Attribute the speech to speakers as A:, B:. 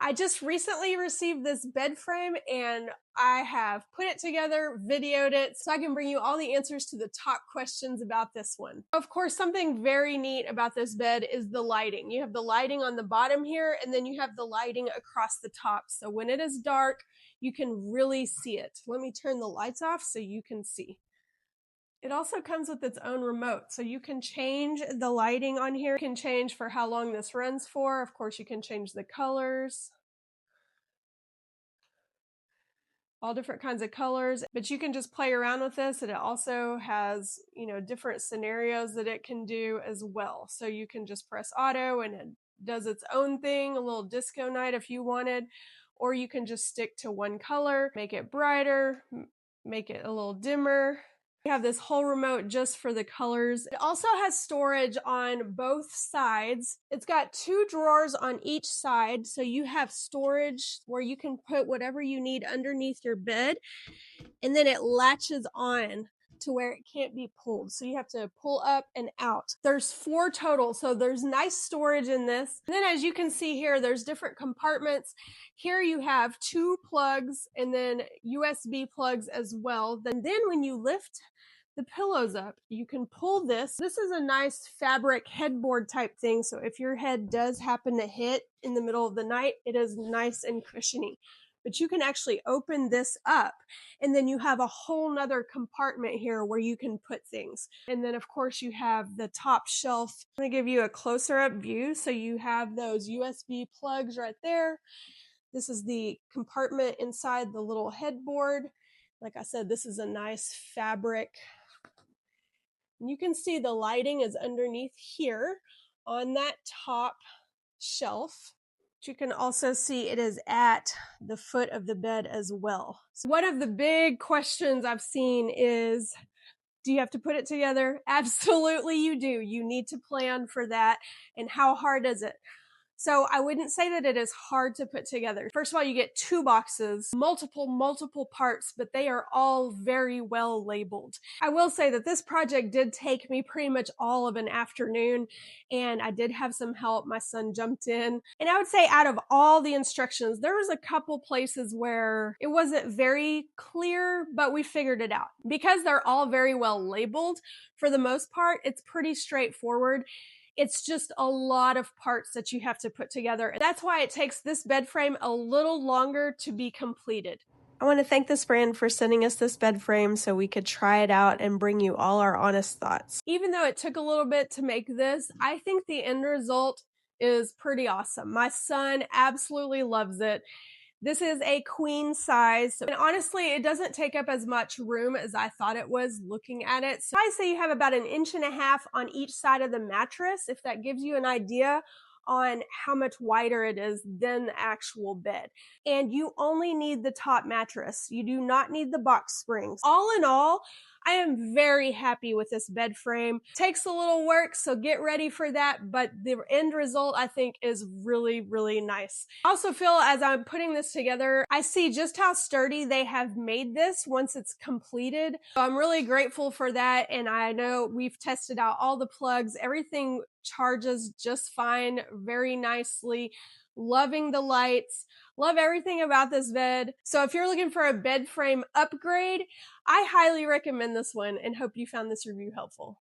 A: I just recently received this bed frame and I have put it together, videoed it, so I can bring you all the answers to the top questions about this one. Of course, something very neat about this bed is the lighting. You have the lighting on the bottom here, and then you have the lighting across the top. So when it is dark, you can really see it. Let me turn the lights off so you can see. It also comes with its own remote, so you can change the lighting on here. You can change for how long this runs for. Of course, you can change the colors, all different kinds of colors, but you can just play around with this. And it also has, different scenarios that it can do as well. So you can just press auto and it does its own thing, a little disco night if you wanted, or you can just stick to one color, make it brighter, make it a little dimmer. You have this whole remote just for the colors. It also has storage on both sides. It's got 2 drawers on each side, so you have storage where you can put whatever you need underneath your bed, and then it latches on to where it can't be pulled. So you have to pull up and out. There's 4 total, so there's nice storage in this. And then as you can see here, there's different compartments. Here you have 2 plugs and then USB plugs as well. Then when you lift the pillows up, you can pull this. This is a nice fabric headboard type thing, so if your head does happen to hit in the middle of the night, it is nice and cushiony. But you can actually open this up, and then you have a whole nother compartment here where you can put things. And then of course you have the top shelf. I'm gonna give you a closer up view. So you have those USB plugs right there. This is the compartment inside the little headboard. Like I said, this is a nice fabric. And you can see the lighting is underneath here on that top shelf. You can also see it is at the foot of the bed as well. So one of the big questions I've seen is, do you have to put it together? Absolutely you do. You need to plan for that. And how hard is it? So I wouldn't say that it is hard to put together. First of all, you get 2 boxes, multiple parts, but they are all very well labeled. I will say that this project did take me pretty much all of an afternoon, and I did have some help. My son jumped in. And I would say out of all the instructions, there was a couple places where it wasn't very clear, but we figured it out. Because they're all very well labeled, for the most part, it's pretty straightforward. It's just a lot of parts that you have to put together. That's why it takes this bed frame a little longer to be completed. I want to thank this brand for sending us this bed frame so we could try it out and bring you all our honest thoughts. Even though it took a little bit to make this, I think the end result is pretty awesome. My son absolutely loves it. This is a queen size, and honestly, it doesn't take up as much room as I thought it was looking at it. So I say you have about 1.5 inches on each side of the mattress, if that gives you an idea on how much wider it is than the actual bed. And you only need the top mattress. You do not need the box springs. All in all, I am very happy with this bed frame. Takes a little work, so get ready for that, but the end result I think is really, really nice. I also feel as I'm putting this together, I see just how sturdy they have made this once it's completed. So I'm really grateful for that, and I know we've tested out all the plugs. Everything charges just fine, very nicely. Loving the lights, love everything about this bed. So if you're looking for a bed frame upgrade, I highly recommend this one and hope you found this review helpful.